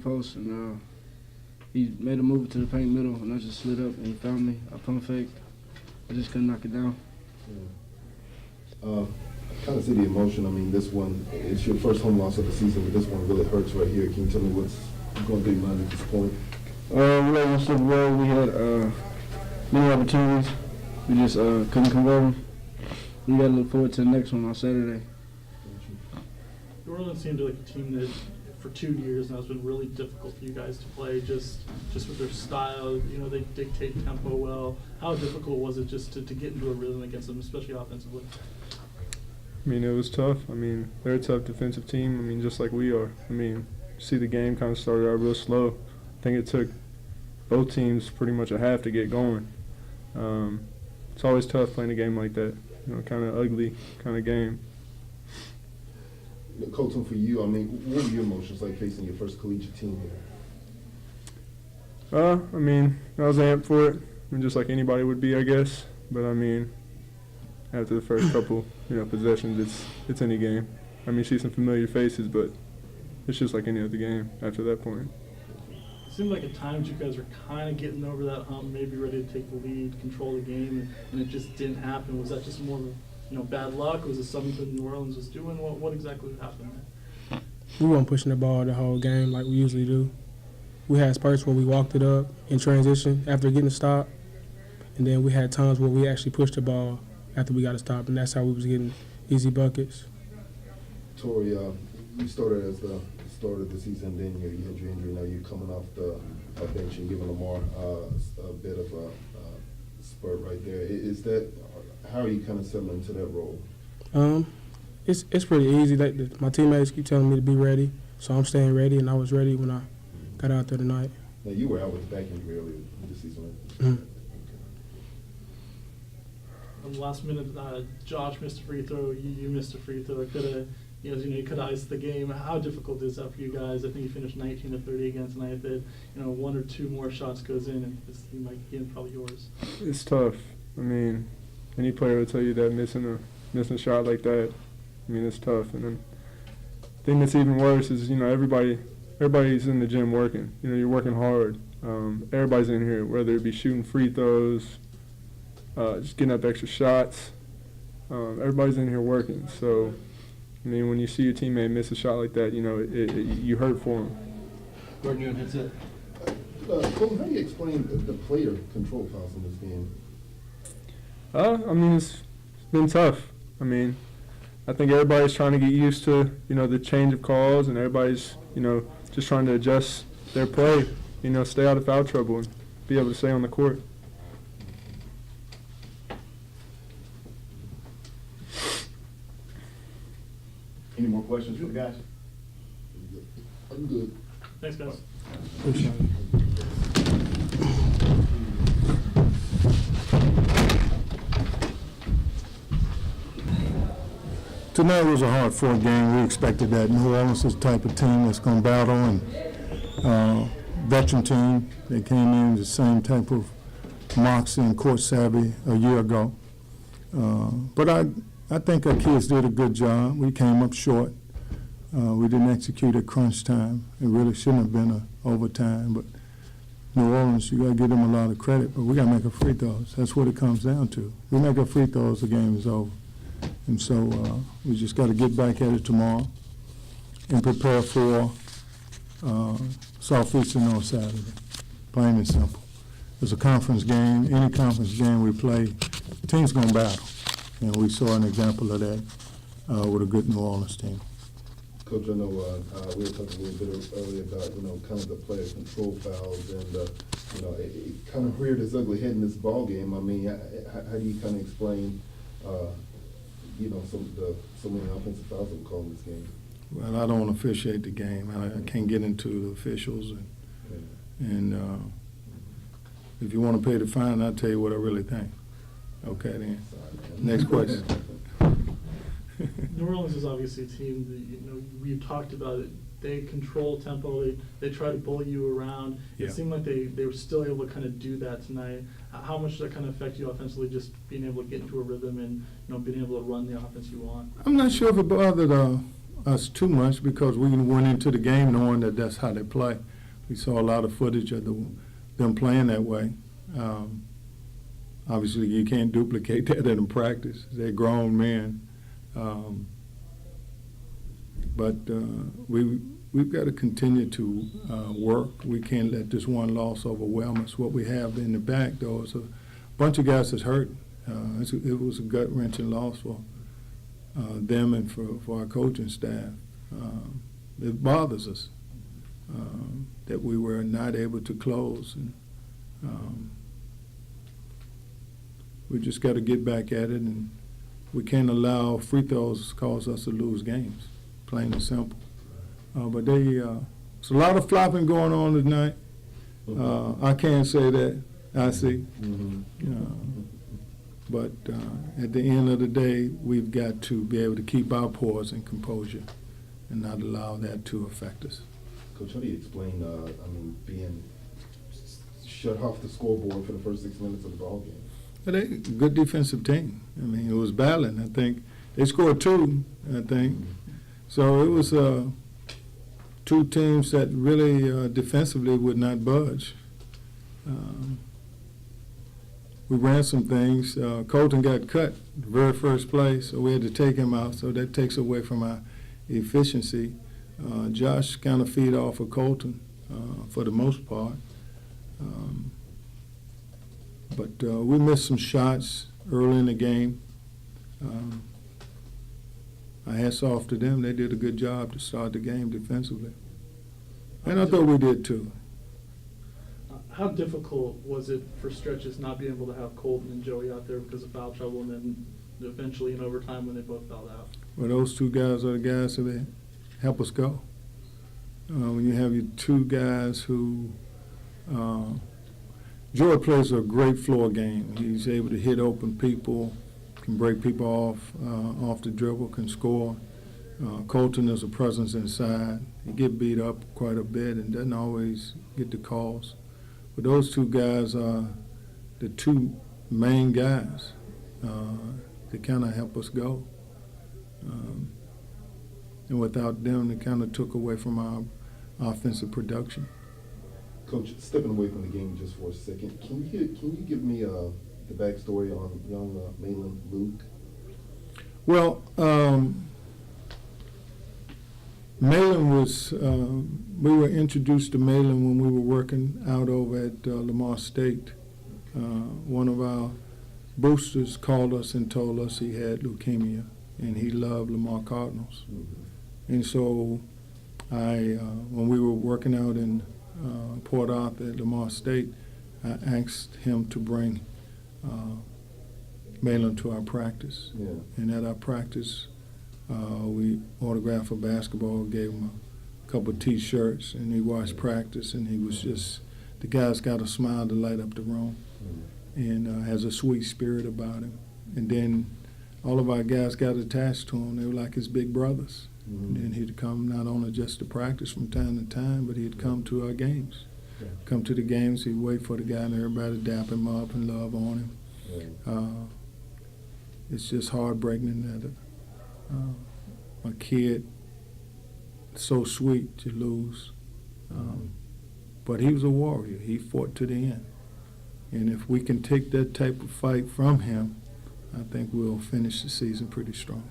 post, and he made a move to the paint middle, and I just slid up, and he found me. I pump fake. I just couldn't knock it down. I kind of see the emotion. I mean, this one, it's your first home loss of the season, but this one really hurts right here. Can you tell me what's going to be your mind at this point? We let Super Bowl. We had many opportunities. We just couldn't convert them. We got to look forward to the next one on Saturday. New Orleans seemed like a team that, for 2 years now, has been really difficult for you guys to play. Just with their style, you know, they dictate tempo well. How difficult was it just to get into a rhythm against them, especially offensively? I mean, it was tough. I mean, they're a tough defensive team. I mean, just like we are. I mean, see the game kind of started out real slow. I think it took both teams pretty much a half to get going. It's always tough playing a game like that. You know, kind of ugly kind of game. Colton, for you, I mean, what were your emotions like facing your first collegiate team here? I mean, I was amped for it. I mean, just like anybody would be, I guess. But I mean, after the first couple, possessions, it's any game. I mean, you see some familiar faces, but it's just like any other game after that point. It seemed like at times you guys were kind of getting over that hump, maybe ready to take the lead, control the game, and it just didn't happen. Was that just more of bad luck? Was it something New Orleans was doing? What exactly happened there? We weren't pushing the ball the whole game like we usually do. We had spurts where we walked it up in transition after getting a stop, and then we had times where we actually pushed the ball after we got a stop, and that's how we was getting easy buckets. Tori, you started as the start of the season, then you had your injury. Now you're coming off the bench and giving Lamar a bit of a spurt right there. Is that how are you kind of settling into that role? It's pretty easy. My teammates keep telling me to be ready, so I'm staying ready, and I was ready when I got out there tonight. Now you were out with the back injury earlier this season, right? Mm-hmm. On the last minute, Josh missed a free throw. You missed a free throw. It could have, you could have iced the game. How difficult is that for you guys? I think you finished 19 of 30 again tonight. That one or two more shots goes in, and you might get probably yours. It's tough. I mean, any player will tell you that missing a shot like that, I mean, it's tough. And then the thing that's even worse is, everybody's in the gym working. You're working hard. Everybody's in here, whether it be shooting free throws, just getting up extra shots. Everybody's in here working. So, I mean, when you see your teammate miss a shot like that, you hurt for them. Gordon, you hits it. Colton, how do you explain the player control fouls in this game? I mean, it's been tough. I mean, I think everybody's trying to get used to, the change of calls, and everybody's, just trying to adjust their play, stay out of foul trouble and be able to stay on the court. Any more questions for the guys? I'm good. Thanks, guys. Appreciate it. Tonight was a hard-fought game. We expected that. New Orleans is the type of team that's going to battle, and veteran team. They came in with the same type of moxie and court savvy a year ago. But I think our kids did a good job. We came up short. We didn't execute at crunch time. It really shouldn't have been an overtime. But New Orleans, you got to give them a lot of credit. But we got to make our free throws. That's what it comes down to. We make our free throws, the game is over. And so we just got to get back at it tomorrow and prepare for Southeastern on Saturday. Plain and simple. It's a conference game. Any conference game we play, the team's going to battle. And we saw an example of that with a good New Orleans team. Coach, I know we were talking a little bit earlier about, kind of the player control fouls, and, it kind of reared its ugly head in this ball game. I mean, how do you kind of explain, so many offensive fouls that we call in this game? Well, I don't officiate the game. I can't get into the officials. And if you want to pay the fine, I'll tell you what I really think. Okay, then. Next question. New Orleans is obviously a team that, we've talked about it. They control tempo. They try to bully you around. Yeah. It seemed like they were still able to kind of do that tonight. How much does that kind of affect you offensively, just being able to get into a rhythm and being able to run the offense you want? I'm not sure if it bothered us too much because we went into the game knowing that that's how they play. We saw a lot of footage of them playing that way. Obviously, you can't duplicate that in practice. They're grown men. But we've got to continue to work. We can't let this one loss overwhelm us. What we have in the back, though, is a bunch of guys that's hurt. It was a gut-wrenching loss for them and for our coaching staff. It bothers us that we were not able to close. And we just got to get back at it, and we can't allow free throws cause us to lose games, plain and simple. But it's a lot of flopping going on tonight. I can't say that. I see. But at the end of the day, we've got to be able to keep our poise and composure and not allow that to affect us. Coach, how do you explain, being shut off the scoreboard for the first 6 minutes of the ball game? But they a good defensive team. I mean, it was battling. I think they scored 2, I think. So it was two teams that really defensively would not budge. We ran some things. Colton got cut the very first play, so we had to take him out. So that takes away from our efficiency. Josh kind of feed off of Colton for the most part. But we missed some shots early in the game. My hats off to them. They did a good job to start the game defensively. And I thought we did too. How difficult was it for stretches not being able to have Colton and Joey out there because of foul trouble, and then eventually in overtime when they both fouled out? Well, those 2 guys are the guys that help us go. When you have your 2 guys who Joey plays a great floor game. He's able to hit open people, can break people off the dribble, can score. Colton is a presence inside. He get beat up quite a bit and doesn't always get the calls. But those 2 guys are the 2 main guys that kind of help us go. And without them, it kind of took away from our offensive production. Coach, stepping away from the game just for a second, can you give me the backstory on young Malin Luke? Well, Malin was, we were introduced to Malin when we were working out over at Lamar State. One of our boosters called us and told us he had leukemia and he loved Lamar Cardinals. And so when we were working out in Port Arthur at Lamar State, I asked him to bring Malin to our practice. Yeah. And at our practice, we autographed a basketball, gave him a couple of T-shirts, and he watched practice, and he was just, the guy's got a smile to light up the room and has a sweet spirit about him. And then all of our guys got attached to him. They were like his big brothers. And then he'd come not only just to practice from time to time, but he'd come to our games. Yeah. Come to the games, he'd wait for the guy and everybody to dap him up and love on him. It's just heartbreaking that a kid so sweet to lose. But he was a warrior. He fought to the end. And if we can take that type of fight from him, I think we'll finish the season pretty strong.